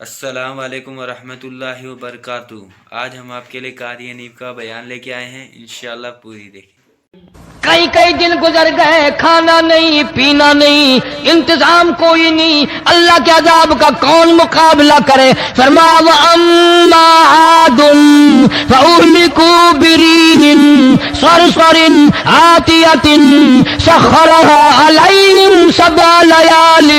السلام علیکم ورحمۃ اللہ وبرکاتہ۔ آج ہم آپ کے لیے قاری حنیف کا بیان لے کے آئے ہیں، انشاءاللہ پوری دیکھیں۔ کئی کئی دن گزر گئے، کھانا نہیں پینا نہیں، انتظام کوئی نہیں، اللہ کے عذاب کا کون مقابلہ کرے؟ فرمایا وَأَمَّا عَادٌ فَأُهْلِكُوا بِرِيحٍ صَرْصَرٍ عَاتِيَةٍ سَخَّرَهَا عَلَيْهِمْ سَبْعَ لَيَالٍ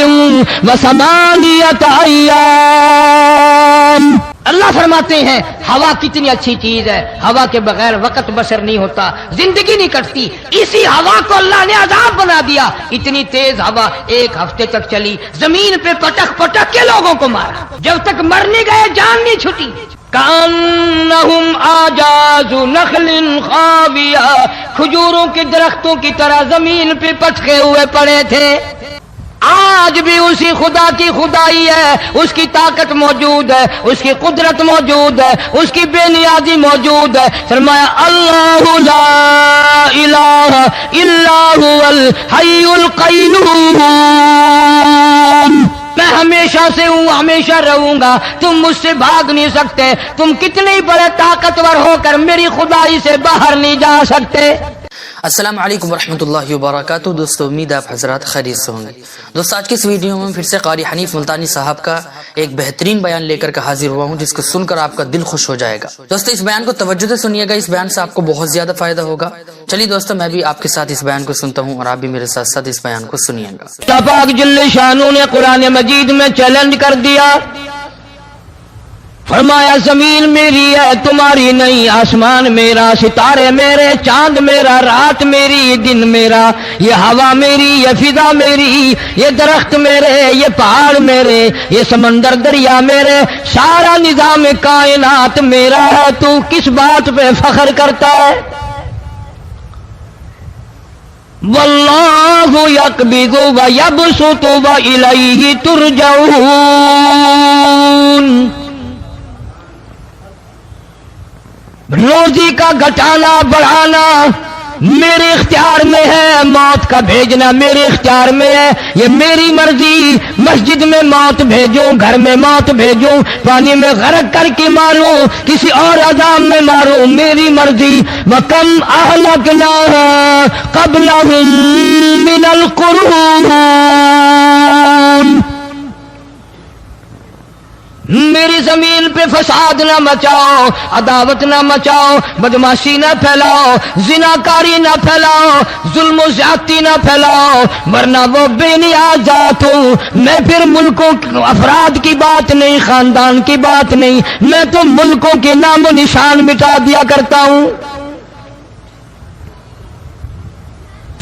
وَثَمَانِيَةَ أَيَّامٍ۔ اللہ فرماتے ہیں ہوا کتنی اچھی چیز ہے، ہوا کے بغیر وقت بسر نہیں ہوتا، زندگی نہیں کٹتی، اسی ہوا کو اللہ نے عذاب بنا دیا۔ اتنی تیز ہوا ایک ہفتے تک چلی، زمین پہ پٹک پٹک کے لوگوں کو مارا، جب تک مر نہیں گئے جان نہیں چھٹی۔ کأنہم اعجاز نخل خاویہ، کھجوروں کے درختوں کی طرح زمین پہ پٹکے ہوئے پڑے تھے۔ آج بھی اسی خدا کی خدائی ہے، اس کی طاقت موجود ہے، اس کی قدرت موجود ہے، اس کی بے نیازی موجود ہے۔ فرمایا اللہ لا الہ الا هو الحی القیوم، میں ہمیشہ سے ہوں، ہمیشہ رہوں گا، تم مجھ سے بھاگ نہیں سکتے، تم کتنے بڑے طاقتور ہو کر میری خدائی سے باہر نہیں جا سکتے۔ السلام علیکم ورحمۃ اللہ وبرکاتہ۔ دوستو امید آپ حضرات خیریت سے ہوں گے۔ دوستو آج کی اس ویڈیو میں پھر سے قاری حنیف ملتانی صاحب کا ایک بہترین بیان لے کر حاضر ہوا ہوں، جس کو سن کر آپ کا دل خوش ہو جائے گا۔ دوستو اس بیان کو توجہ سے سنیے گا، اس بیان سے آپ کو بہت زیادہ فائدہ ہوگا۔ چلیے دوستو میں بھی آپ کے ساتھ اس بیان کو سنتا ہوں اور آپ بھی میرے ساتھ ساتھ اس بیان کو سنیے گا۔ پاک جل شانوں نے قرآن مجید میں چیلنج کر دیا، فرمایا زمین میری ہے تمہاری نہیں، آسمان میرا، ستارے میرے، چاند میرا، رات میری، دن میرا، یہ ہوا میری، یہ فضا میری، یہ درخت میرے، یہ پہاڑ میرے، یہ سمندر دریا میرے، سارا نظام کائنات میرا ہے، تو کس بات پہ فخر کرتا ہے؟ واللہ یقبض ویبسط والیہ ترجعون۔ روزی کا گھٹانا بڑھانا میرے اختیار میں ہے، موت کا بھیجنا میرے اختیار میں ہے، یہ میری مرضی۔ مسجد میں موت بھیجوں، گھر میں موت بھیجوں، پانی میں غرق کر کے ماروں، کسی اور عذاب میں ماروں، میری مرضی۔ وَكَمْ أَهْلَكْنَا قَبْلَهُم مِّنَ الْقُرُونِ، میری زمین پہ فساد نہ مچاؤ، عداوت نہ مچاؤ، بدماشی نہ پھیلاؤ، زناکاری نہ پھیلاؤ، ظلم و زیادتی نہ پھیلاؤ، ورنہ وہ بے نیاز ذات ہوں۔ میں پھر ملکوں افراد کی بات نہیں، خاندان کی بات نہیں، میں تو ملکوں کے نام و نشان مٹا دیا کرتا ہوں۔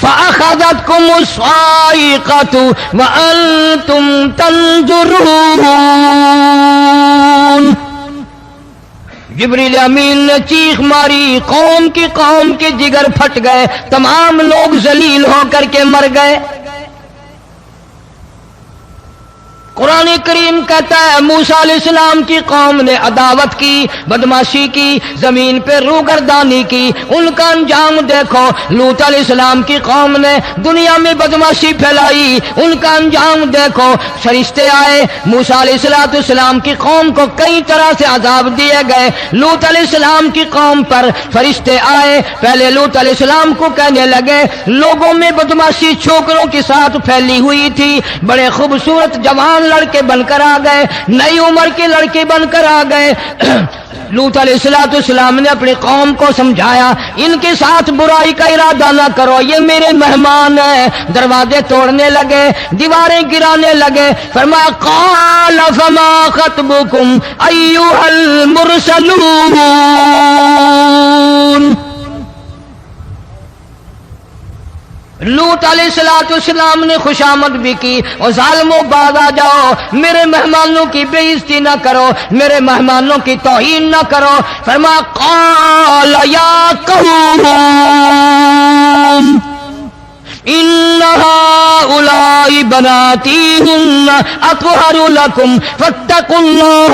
فَأَخَذَتْكُمُ الصَّاعِقَةُ وَأَنْتُمْ تَنْظُرُونَ، جبریل امین نے چیخ ماری، قوم کے جگر پھٹ گئے، تمام لوگ ذلیل ہو کر کے مر گئے۔ قرآن کریم کہتا ہے موسیٰ علیہ السلام کی قوم نے عداوت کی، بدماشی کی، زمین پہ روگردانی کی، ان کا انجام دیکھو۔ لوط علیہ السلام کی قوم نے دنیا میں بدماشی پھیلائی، ان کا انجام دیکھو۔ فرشتے آئے، موسیٰ علیہ السلام کی قوم کو کئی طرح سے عذاب دیے گئے۔ لوط علیہ السلام کی قوم پر فرشتے آئے، پہلے لوط علیہ السلام کو کہنے لگے، لوگوں میں بدماشی چھوکروں کے ساتھ پھیلی ہوئی تھی، بڑے خوبصورت جوان لڑکے بن کر آ گئے، نئی عمر کے لڑکے بن کر آ گئے۔ لوط علیہ السلام نے اپنی قوم کو سمجھایا، ان کے ساتھ برائی کا ارادہ نہ کرو، یہ میرے مہمان ہیں۔ دروازے توڑنے لگے، دیواریں گرانے لگے۔ فرمایا قال فما خطبکم ایھا المرسلون، لوط علیہ السلام نے خوشامد بھی کی، اور ظالموں باز آ جاؤ، میرے مہمانوں کی بے عزتی نہ کرو، میرے مہمانوں کی توہین نہ کرو۔ فرمایا قال یا قوم ان هؤلاء بناتی ہن اطہر لکم فاتقوا اللہ۔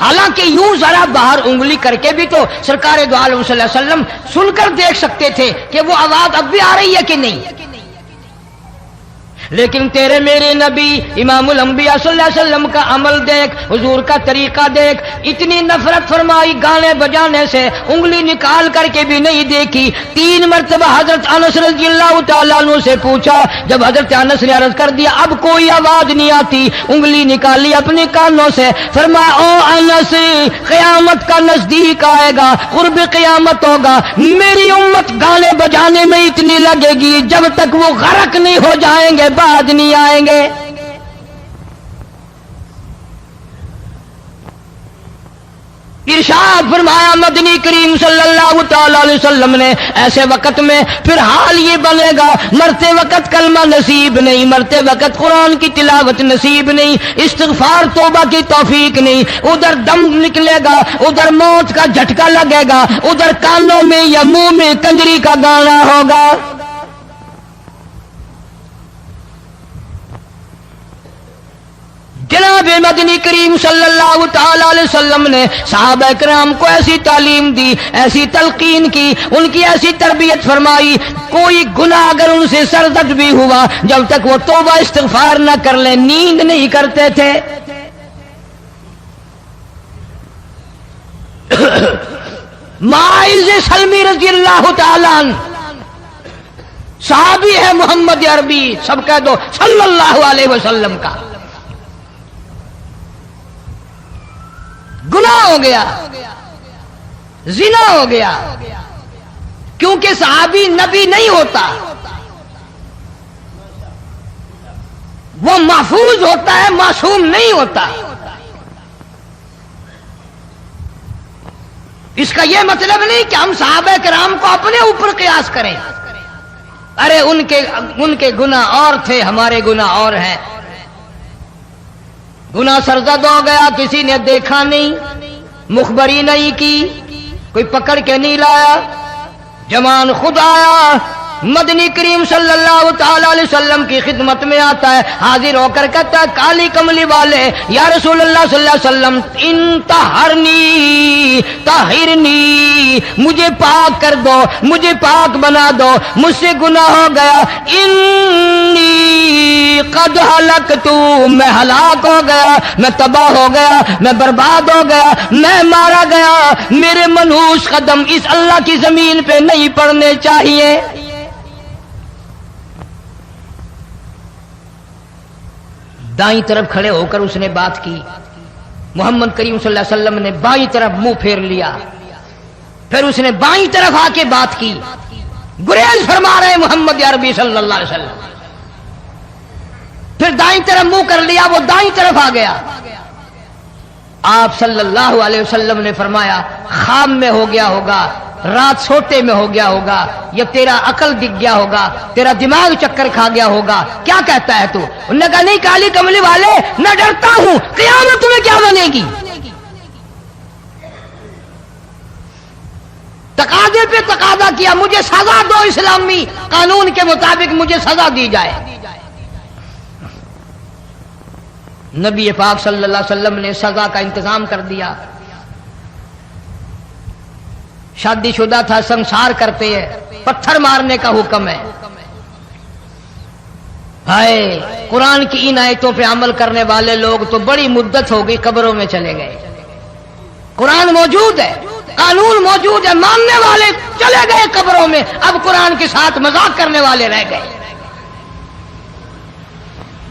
حالانکہ یوں ذرا باہر انگلی کر کے بھی تو سرکار دو عالم صلی اللہ علیہ وسلم سن کر دیکھ سکتے تھے کہ وہ آواز اب بھی آ رہی ہے کہ نہیں. لیکن تیرے میرے نبی امام الانبیاء صلی اللہ علیہ وسلم کا عمل دیکھ، حضور کا طریقہ دیکھ، اتنی نفرت فرمائی گانے بجانے سے، انگلی نکال کر کے بھی نہیں دیکھی. 3 مرتبہ حضرت انس رضی اللہ تعالیٰ عنہ سے پوچھا، جب حضرت انس نے عرض کر دیا اب کوئی آواز نہیں آتی، انگلی نکالی اپنے کانوں سے، فرمایا او انس، قیامت کا نزدیک آئے گا، قرب قیامت ہوگا، میری امت گانے بجانے میں اتنی لگے گی جب تک وہ غرق نہیں ہو جائیں گے بعد نہیں آئیں گے. ارشاد فرمایا مدنی کریم صلی اللہ تعالی علیہ وسلم نے ایسے وقت میں پھر حال یہ بنے گا، مرتے وقت کلمہ نصیب نہیں، مرتے وقت قرآن کی تلاوت نصیب نہیں، استغفار توبہ کی توفیق نہیں، ادھر دم نکلے گا، ادھر موت کا جھٹکا لگے گا، ادھر کانوں میں یا منہ میں کنجری کا گانا ہوگا. جناب مدنی کریم صلی اللہ تعالی علیہ وسلم نے صحابہ کرام کو ایسی تعلیم دی، ایسی تلقین کی، ان کی ایسی تربیت فرمائی، کوئی گناہ اگر ان سے سرزد بھی ہوا جب تک وہ توبہ استغفار نہ کر لیں نیند نہیں کرتے تھے. معاذ سلمی رضی اللہ تعالیٰ عنہ صحابی ہے محمد عربی، سب کہہ دو صلی اللہ علیہ وسلم کا. گناہ ہو گیا، زنا ہو گیا، کیونکہ صحابی نبی نہیں ہوتا، وہ محفوظ ہوتا ہے، معصوم نہیں ہوتا. اس کا یہ مطلب نہیں کہ ہم صحابہ کرام کو اپنے اوپر قیاس کریں. ارے ان کے گناہ اور تھے، ہمارے گناہ اور ہیں. گناہ سرزد ہو گیا، کسی نے دیکھا نہیں، مخبری نہیں کی، کوئی پکڑ کے نہیں لایا، جوان خود آیا، مدنی کریم صلی اللہ تعالی علیہ وسلم کی خدمت میں آتا ہے، حاضر ہو کر کہتا ہے کالی کملی والے یا رسول اللہ صلی اللہ علیہ وسلم انتہرنی طہرنی، مجھے پاک کر دو، مجھے پاک بنا دو، مجھ سے گناہ ہو گیا، انی قد ہلکتو، میں ہلاک ہو گیا، میں تباہ ہو گیا، میں برباد ہو گیا، میں مارا گیا، میرے منحوس قدم اس اللہ کی زمین پہ نہیں پڑنے چاہیے. دائیں طرف کھڑے ہو کر اس نے بات کی، محمد کریم صلی اللہ علیہ وسلم نے بائیں طرف منہ پھیر لیا، پھر اس نے بائیں طرف آ کے بات کی، گریز فرما رہے محمد عربی صلی اللہ علیہ وسلم، پھر دائیں طرف منہ کر لیا، وہ دائیں طرف آ گیا. آپ صلی اللہ علیہ وسلم نے فرمایا خواب میں ہو گیا ہوگا، رات سوتے میں ہو گیا ہوگا، یا تیرا عقل دکھ گیا ہوگا، تیرا دماغ چکر کھا گیا ہوگا، کیا کہتا ہے تو؟ انہوں نے کہا نہیں کالی کملی والے، میں ڈرتا ہوں قیامت تمہیں کیا بنے گی. تقاضے پہ تقاضا کیا، مجھے سزا دو، اسلامی قانون کے مطابق مجھے سزا دی جائے. نبی پاک صلی اللہ علیہ وسلم نے سزا کا انتظام کر دیا. شادی شدہ تھا، سنسار کرتے ہیں، پتھر مارنے کا حکم ہے. ہائے قرآن کی ان آیتوں پہ عمل کرنے والے لوگ تو بڑی مدت ہو گئی قبروں میں چلے گئے. قرآن موجود ہے، قانون موجود ہے، ماننے والے چلے گئے قبروں میں، اب قرآن کے ساتھ مذاق کرنے والے رہ گئے.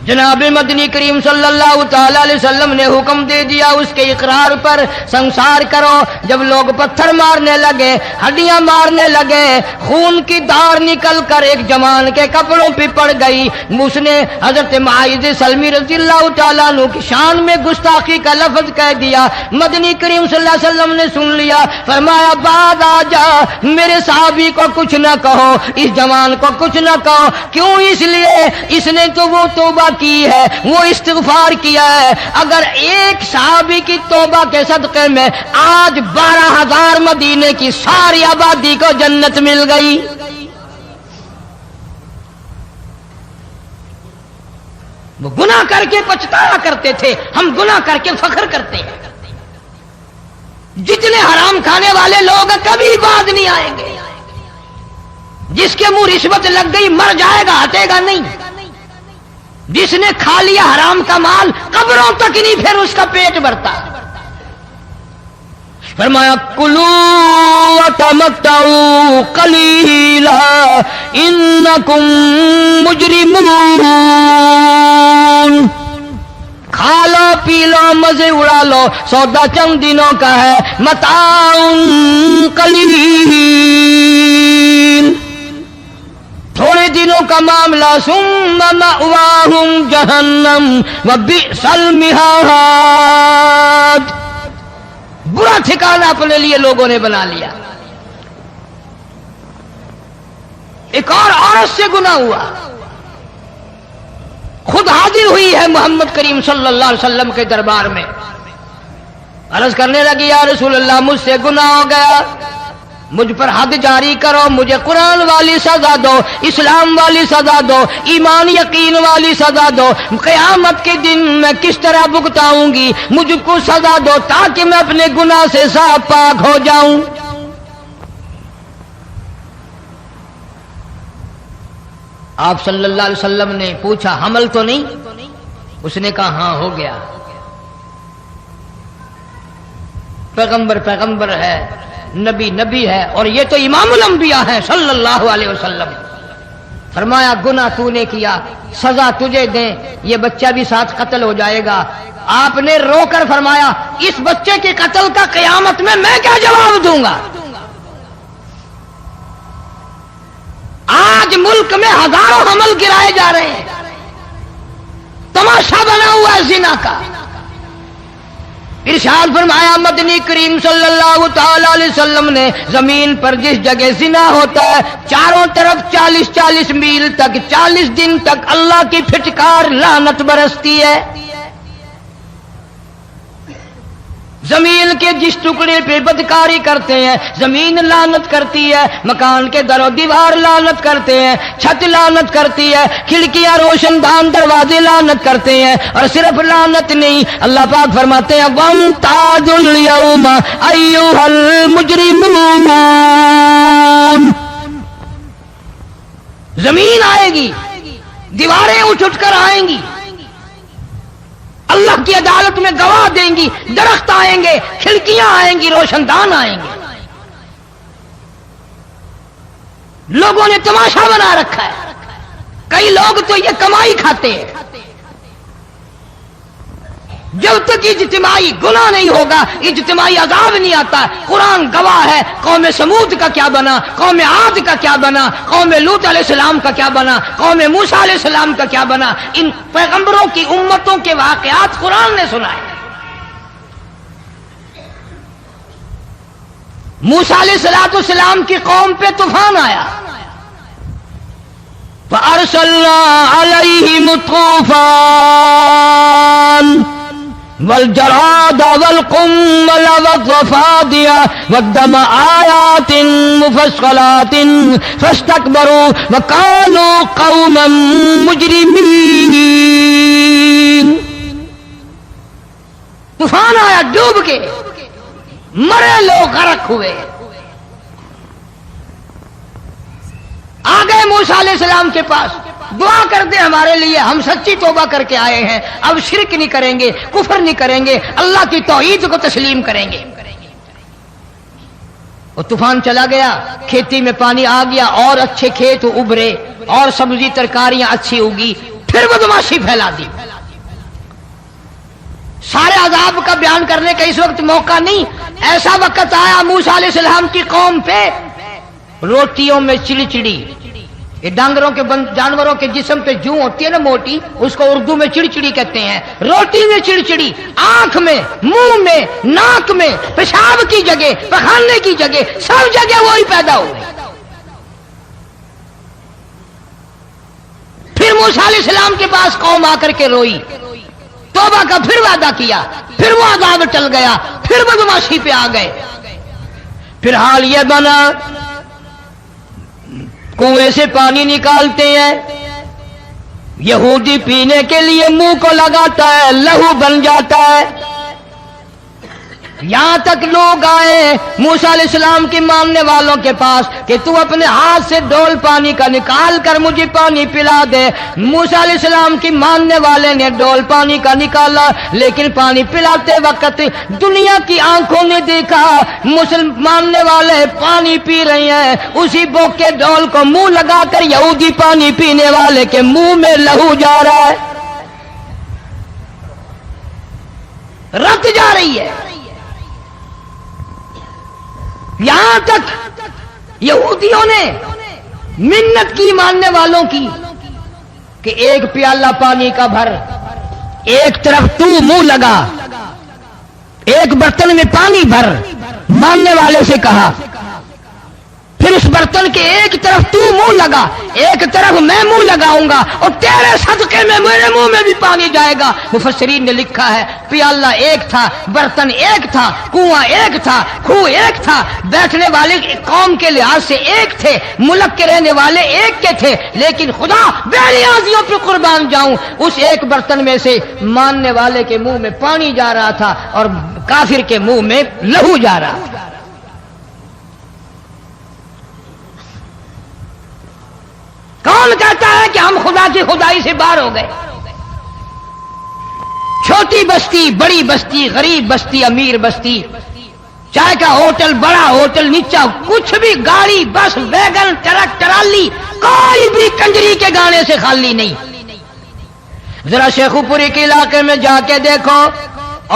جناب مدنی کریم صلی اللہ تعالی علیہ وسلم نے حکم دے دیا اس کے اقرار پر سنسار کرو. جب لوگ پتھر مارنے لگے، ہڈیاں مارنے لگے، خون کی دھار نکل کر ایک جوان کے کپڑوں پہ پڑ گئی، اس نے حضرت معاذ سلمی رضی اللہ تعالیٰ عنہ کی شان میں گستاخی کا لفظ کہہ دیا. مدنی کریم صلی اللہ علیہ وسلم نے سن لیا، فرمایا بعد آ جا، میرے صحابی کو کچھ نہ کہو، اس جوان کو کچھ نہ کہو. کیوں؟ اس لیے اس نے تو وہ توبہ کی ہے، وہ استغفار کیا ہے. اگر ایک صحابی کی توبہ کے صدقے میں آج 12,000 مدینے کی ساری آبادی کو جنت مل گئی. وہ گناہ کر کے پچھتایا کرتے تھے، ہم گناہ کر کے فخر کرتے ہیں. جتنے حرام کھانے والے لوگ کبھی بعد نہیں آئیں گے. جس کے منہ رشوت لگ گئی مر جائے گا, ہٹے گا نہیں. جس نے کھا لیا حرام کا مال قبروں تک نہیں پھر اس کا پیٹ بھرتا. فرمایا کلو وتمتعوا قلیلا انکم مجرمون. کھا لو پی لو مزے اڑا لو, سودا چند دنوں کا ہے. متاع قلیل, تھوڑے دنوں کا معاملہ. ثم مأواہم جہنم وبئس المہاد. برا ٹھکانہ اپنے لیے لوگوں نے بنا لیا. ایک اور عورت سے گناہ ہوا, خود حاضر ہوئی ہے محمد کریم صلی اللہ علیہ وسلم کے دربار میں. عرض کرنے لگی یا رسول اللہ مجھ سے گناہ ہو گیا, مجھ پر حد جاری کرو, مجھے قرآن والی سزا دو, اسلام والی سزا دو, ایمان یقین والی سزا دو. قیامت کے دن میں کس طرح بھگتاؤں گی, مجھ کو سزا دو تاکہ میں اپنے گناہ سے صاف پاک ہو جاؤں. آپ صلی اللہ علیہ وسلم نے پوچھا حمل تو نہیں؟ اس نے کہا ہاں ہو گیا. پیغمبر ہے, نبی ہے, اور یہ تو امام الانبیاء ہے صلی اللہ علیہ وسلم. فرمایا گناہ تو نے کیا, سزا تجھے دیں, یہ بچہ بھی ساتھ قتل ہو جائے گا. آپ نے رو کر فرمایا اس بچے کے قتل کا قیامت میں کیا جواب دوں گا؟ آج ملک میں ہزاروں حمل گرائے جا رہے ہیں, تماشا بنا ہوا ہے زنا کا. ارشاد فرمایا مدنی کریم صلی اللہ تعالی علیہ وسلم نے زمین پر جس جگہ زنا ہوتا ہے چاروں طرف 40 میل تک 40 دن تک اللہ کی پھٹکار لعنت برستی ہے. زمین کے جس ٹکڑے پہ بدکاری کرتے ہیں زمین لعنت کرتی ہے, مکان کے در و دیوار لعنت کرتے ہیں, چھت لعنت کرتی ہے, کھڑکیاں روشن دان دروازے لعنت کرتے ہیں. اور صرف لعنت نہیں, اللہ پاک فرماتے ہیں وَامْتَازُوا الْيَوْمَ أَيُّهَا الْمُجْرِمُونَ. زمین آئے گی, دیواریں اٹھ کر آئیں گی, اللہ کی عدالت میں گواہ دیں گی, درخت آئیں گے, کھڑکیاں آئیں گی, روشن دان آئیں گے. لوگوں نے تماشا بنا رکھا ہے. کئی لوگ تو یہ کمائی کھاتے ہیں. جب تک اجتماعی گناہ نہیں ہوگا اجتماعی عذاب نہیں آتا. قرآن گواہ ہے, قوم سمود کا کیا بنا, قوم عاد کا کیا بنا, قوم لوط علیہ السلام کا کیا بنا, قوم موسیٰ علیہ السلام کا کیا بنا. ان پیغمبروں کی امتوں کے واقعات قرآن نے سنائے. موسیٰ علیہ السلام کی قوم پہ طوفان آیا, فَأَرْسَلْنَا عَلَيْهِمُ الطُّوفَانَ والجراد والقمل والضفادع والدم آيات مفصلات فاستكبروا وكانوا قوما مجرمين. طوفان آیا, ڈوب کے مرے لوگ, غرق ہوئے. آ گئے موسیٰ علیہ السلام کے پاس, دعا کر دے ہمارے لیے, ہم سچی توبہ کر کے آئے ہیں, اب شرک نہیں کریں گے, کفر نہیں کریں گے, اللہ کی توحید کو تسلیم کریں گے. اور طوفان چلا گیا, کھیتی میں پانی آ گیا, اور اچھے کھیت ابھرے, اور سبزی ترکاریاں اچھی اگی. پھر بدماشی پھیلا دی. سارے عذاب کا بیان کرنے کا اس وقت موقع نہیں. ایسا وقت آیا موسیٰ علیہ السلام کی قوم پہ روٹیوں میں چڑچڑی, یہ ڈانگروں کے جانوروں کے جسم پہ جوں ہوتی ہے نا موٹی, اس کو اردو میں چڑچڑی کہتے ہیں. روٹی میں چڑچڑی, آنکھ میں, منہ میں, ناک میں, پیشاب کی جگہ, پخانے کی جگہ, سب جگہ وہی پیدا ہو گئی. پھر موسیٰ علیہ السلام کے پاس قوم آ کر کے روئی, توبہ کا پھر وعدہ کیا, پھر وہ عذاب ٹل گیا, پھر بدماشی پہ آ گئے. پھر حال یہ بنا کنویں سے پانی نکالتے ہیں, یہودی پینے کے لیے منہ کو لگاتا ہے, لہو بن جاتا ہے. یہاں تک لوگ آئے موسیٰ علیہ السلام کی ماننے والوں کے پاس کہ تو اپنے ہاتھ سے ڈول پانی کا نکال کر مجھے پانی پلا دے. موسیٰ علیہ السلام کی ماننے والے نے ڈول پانی کا نکالا، لیکن پانی پلاتے وقت دنیا کی آنکھوں نے دیکھا ماننے والے پانی پی رہے ہیں، اسی بوک کے ڈول کو منہ لگا کر یہودی پانی پینے والے کے منہ میں لہو جا رہا ہے، رت جا رہی ہے. یہاں تک یہودیوں نے منت کی ماننے والوں کی کہ ایک پیالہ پانی کا بھر، ایک طرف تو منہ لگا، ایک برتن میں پانی بھر. ماننے والے سے کہا، پھر اس برتن کے ایک طرف تو منہ لگا، ایک طرف میں منہ لگاؤں گا اور تیرے صدقے میں میرے منہ میں بھی پانی جائے گا. مفسرین نے لکھا ہے پیالہ ایک تھا، برتن ایک تھا، کنواں ایک تھا، کھو ایک تھا، بیٹھنے والے قوم کے لحاظ سے ایک تھے، ملک کے رہنے والے ایک کے تھے، لیکن خدا بے نیازیوں پہ قربان جاؤں اس ایک برتن میں سے ماننے والے کے منہ میں پانی جا رہا تھا اور کافر کے منہ میں لہو جا رہا تھا. کون کہتا ہے کہ ہم خدا کی خدائی سے باہر ہو گئے؟ چھوٹی بستی، بڑی بستی، غریب بستی، امیر بستی، چائے کا ہوٹل، بڑا ہوٹل، نیچا کچھ بھی، گاڑی، بس، ویگن، ٹرک، ٹرالی، کوئی بھی کنجری کے گانے سے خالی نہیں. ذرا شیخو پوری کے علاقے میں جا کے دیکھو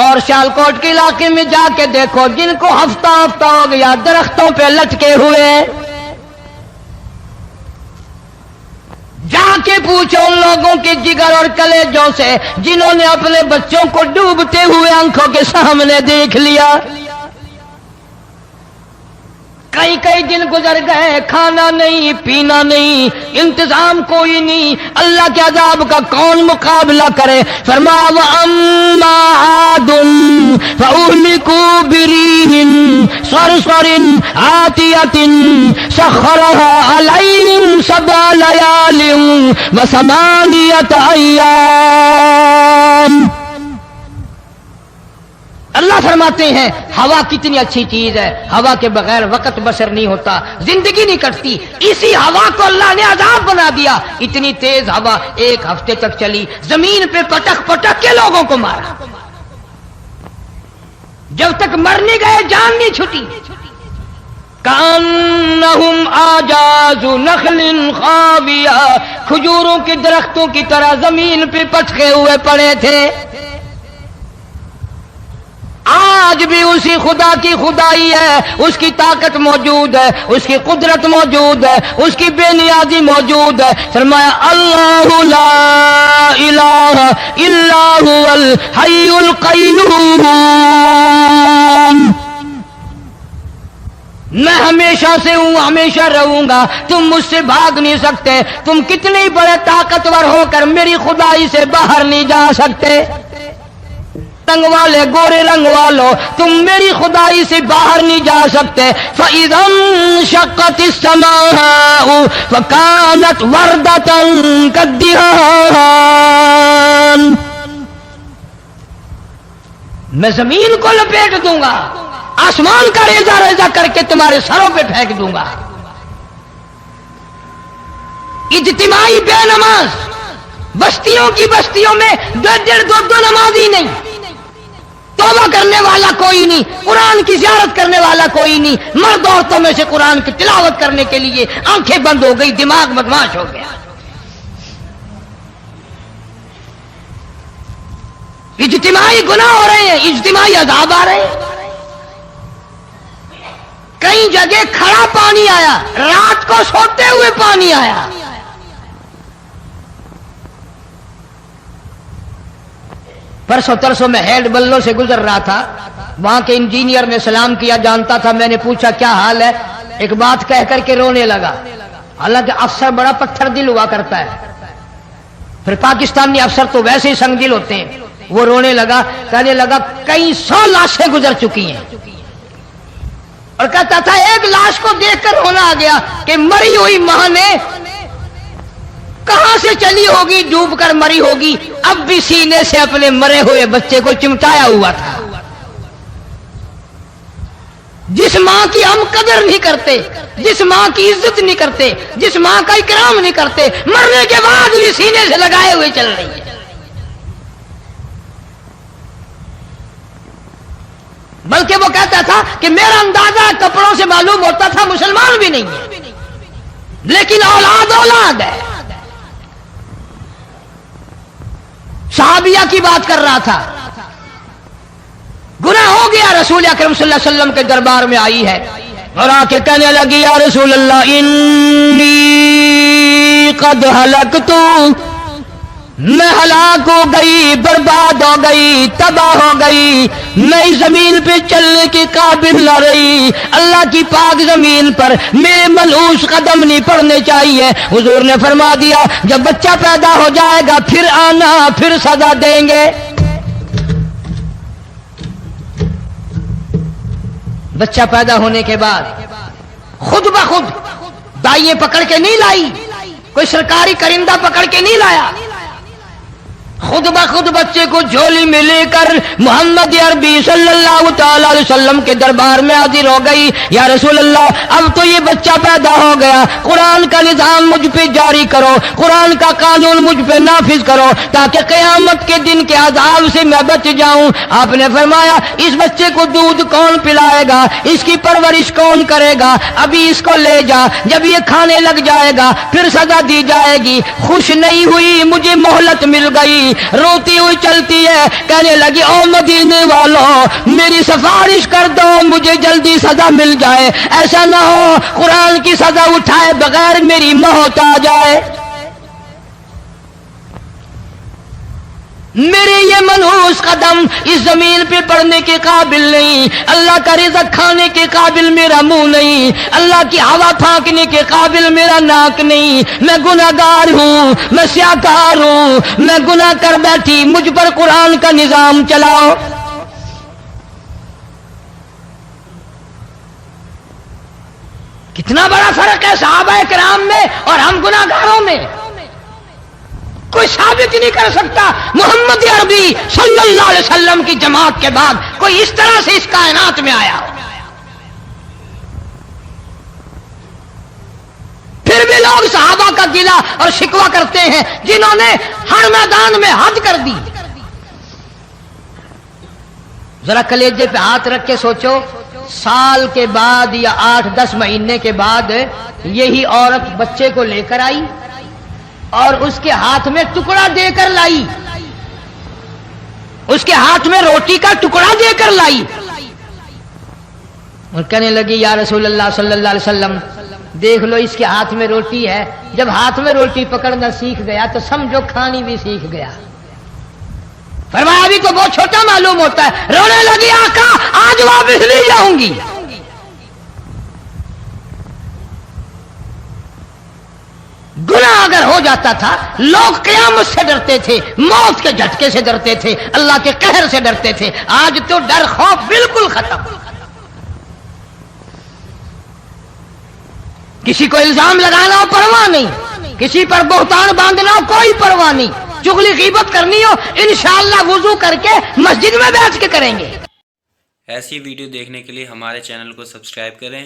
اور سیالکوٹ کے علاقے میں جا کے دیکھو، جن کو ہفتہ ہفتہ ہو گیا درختوں پہ لٹکے ہوئے، جا کے پوچھو ان لوگوں کے جگر اور کلیجوں سے جنہوں نے اپنے بچوں کو ڈوبتے ہوئے آنکھوں کے سامنے دیکھ لیا. کئی کئی دن گزر گئے، کھانا نہیں، پینا نہیں، انتظام کوئی نہیں، اللہ کے عذاب کا کون مقابلہ کرے؟ فرمایا وَأَمَّا عَادٌ فَأُهْلِكُوا بِرِيحٍ صَرْصَرٍ عَاتِيَةٍ سَخَّرَهَا عَلَيْهِمْ سَبْعَ لَيَالٍ وَثَمَانِيَةَ أَيَّامٍ. اللہ فرماتے ہیں ہوا کتنی اچھی چیز ہے، ہوا کے بغیر وقت بسر نہیں ہوتا، زندگی نہیں کٹتی. اسی ہوا کو اللہ نے عذاب بنا دیا. اتنی تیز ہوا ایک ہفتے تک چلی، زمین پہ پٹک پٹک کے لوگوں کو مارا، جب تک مر نہیں گئے جان نہیں چھٹی. کأنہم اعجاز نخل خاویہ، کھجوروں کے درختوں کی طرح زمین پہ پٹکے ہوئے پڑے تھے. آج بھی اسی خدا کی خدائی ہے، اس کی طاقت موجود ہے، اس کی قدرت موجود ہے، اس کی بے نیازی موجود ہے. فرمایا اللہ لا الہ الا هو الحی القیوم، میں ہمیشہ سے ہوں، ہمیشہ رہوں گا، تم مجھ سے بھاگ نہیں سکتے. تم کتنے بڑے طاقتور ہو کر میری خدائی سے باہر نہیں جا سکتے. رنگ والے، گورے رنگ والو، تم میری خدائی سے باہر نہیں جا سکتے. فَإِذَا انشَقَّتِ السَّمَاءُ فَكَانَتْ وَرْدَةً كَالدِّهَانِ، میں زمین کو لپیٹ دوں گا، آسمان کا ریزہ ریزہ کر کے تمہارے سروں پہ پھینک دوں گا. اجتماعی بے نماز، بستیوں کی بستیوں میں دو نمازی نہیں، توبہ کرنے والا کوئی نہیں، قرآن کی زیارت کرنے والا کوئی نہیں. مرد عورتوں میں سے قرآن کی تلاوت کرنے کے لیے آنکھیں بند ہو گئی، دماغ بدماش ہو گیا. اجتماعی گناہ ہو رہے ہیں، اجتماعی عذاب آ رہے ہیں. کئی جگہ کھڑا پانی آیا، رات کو سوتے ہوئے پانی آیا. پرسوں ترسوں میں ہیڈ بلوں سے گزر رہا تھا، وہاں کے انجینئر نے سلام کیا، جانتا تھا. میں نے پوچھا کیا حال ہے؟ ایک بات کہہ کر کے رونے لگا. حالانکہ افسر بڑا پتھر دل ہوا کرتا ہے، پھر پاکستانی افسر تو ویسے ہی سنگ دل ہوتے ہیں. وہ رونے لگا، کہنے لگا کئی 100 لاشیں گزر چکی ہیں، اور کہتا تھا ایک لاش کو دیکھ کر رونا آ گیا کہ مری ہوئی ماں نے کہاں سے چلی ہوگی، ڈوب کر مری ہوگی، اب بھی سینے سے اپنے مرے ہوئے بچے کو چمٹایا ہوا تھا. جس ماں کی ہم قدر نہیں کرتے، جس ماں کی عزت نہیں کرتے، جس ماں کا اکرام نہیں کرتے، مرنے کے بعد بھی سینے سے لگائے ہوئے چل رہی ہے۔ بلکہ وہ کہتا تھا کہ میرا اندازہ کپڑوں سے معلوم ہوتا تھا مسلمان بھی نہیں ہے، لیکن اولاد اولاد ہے۔ صحابیہ کی بات کر رہا تھا، گناہ ہو گیا، رسول اکرم صلی اللہ علیہ وسلم کے دربار میں آئی ہے اور آ کے کہنے لگی یا رسول اللہ انی قد ہلکت، میں ہلاک ہو گئی، برباد ہو گئی، تباہ ہو گئی، میں اس زمین پہ چلنے کے قابل نہ رہی، اللہ کی پاک زمین پر میرے ملعوس قدم نہیں پڑنے چاہیے۔ حضور نے فرما دیا جب بچہ پیدا ہو جائے گا پھر آنا، پھر سزا دیں گے۔ بچہ پیدا ہونے کے بعد خود بخود دائیں پکڑ کے نہیں لائی، کوئی سرکاری کرندہ پکڑ کے نہیں لایا، خود بخود بچے کو جھولی میں لے کر محمد عربی صلی اللہ تعالی علیہ وسلم کے دربار میں حاضر ہو گئی۔ یا رسول اللہ اب تو یہ بچہ پیدا ہو گیا، قرآن کا نظام مجھ پہ جاری کرو، قرآن کا قانون مجھ پہ نافذ کرو تاکہ قیامت کے دن کے عذاب سے میں بچ جاؤں۔ آپ نے فرمایا اس بچے کو دودھ کون پلائے گا، اس کی پرورش کون کرے گا، ابھی اس کو لے جا، جب یہ کھانے لگ جائے گا پھر سزا دی جائے گی۔ خوش نہیں ہوئی، مجھے مہلت مل گئی، روتی ہوئی چلتی ہے، کہنے لگی او مدینے والوں میری سفارش کر دو، مجھے جلدی سزا مل جائے، ایسا نہ ہو قرآن کی سزا اٹھائے بغیر میری موت آ جائے۔ میرے یہ منحوس قدم اس زمین پہ پڑنے کے قابل نہیں، اللہ کا رزق کھانے کے قابل میرا منہ نہیں، اللہ کی ہوا پھانکنے کے قابل میرا ناک نہیں، میں گناہگار ہوں، میں سیاکار ہوں، میں گناہ کر بیٹھی، مجھ پر قرآن کا نظام چلاؤ۔ کتنا بڑا فرق ہے صحابہ کرام میں اور ہم گناہگاروں میں، کوئی ثابت نہیں کر سکتا محمد عربی صلی اللہ علیہ وسلم کی جماعت کے بعد کوئی اس طرح سے اس کائنات میں آیا ہو۔ پھر بھی لوگ صحابہ کا گلہ اور شکوہ کرتے ہیں جنہوں نے ہر میدان میں حد کر دی۔ ذرا کلیجے پہ ہاتھ رکھ کے سوچو، سال کے بعد یا 8-10 مہینے کے بعد یہی عورت بچے کو لے کر آئی اور اس کے ہاتھ میں ٹکڑا دے کر لائی، اس کے ہاتھ میں روٹی کا ٹکڑا دے کر لائی اور کہنے لگی یا رسول اللہ صلی اللہ علیہ وسلم دیکھ لو اس کے ہاتھ میں روٹی ہے، جب ہاتھ میں روٹی پکڑنا سیکھ گیا تو سمجھو کھانی بھی سیکھ گیا۔ فرمایا ابھی تو بہت چھوٹا معلوم ہوتا ہے، رونے لگی آقا آج واپس نہیں جاؤں گی۔ گناہ اگر ہو جاتا تھا لوگ قیامت سے ڈرتے تھے، موت کے جھٹکے سے ڈرتے تھے، اللہ کے قہر سے ڈرتے تھے، آج تو ڈر خوف بالکل ختم۔ کسی کو الزام لگانا ہو پرواہ نہیں، کسی پر بہتان باندھنا ہو کوئی پرواہ نہیں، چغلی غیبت کرنی ہو انشاءاللہ وضو کر کے مسجد میں بیٹھ کے کریں گے۔ ایسی ویڈیو دیکھنے کے لیے ہمارے چینل کو سبسکرائب کریں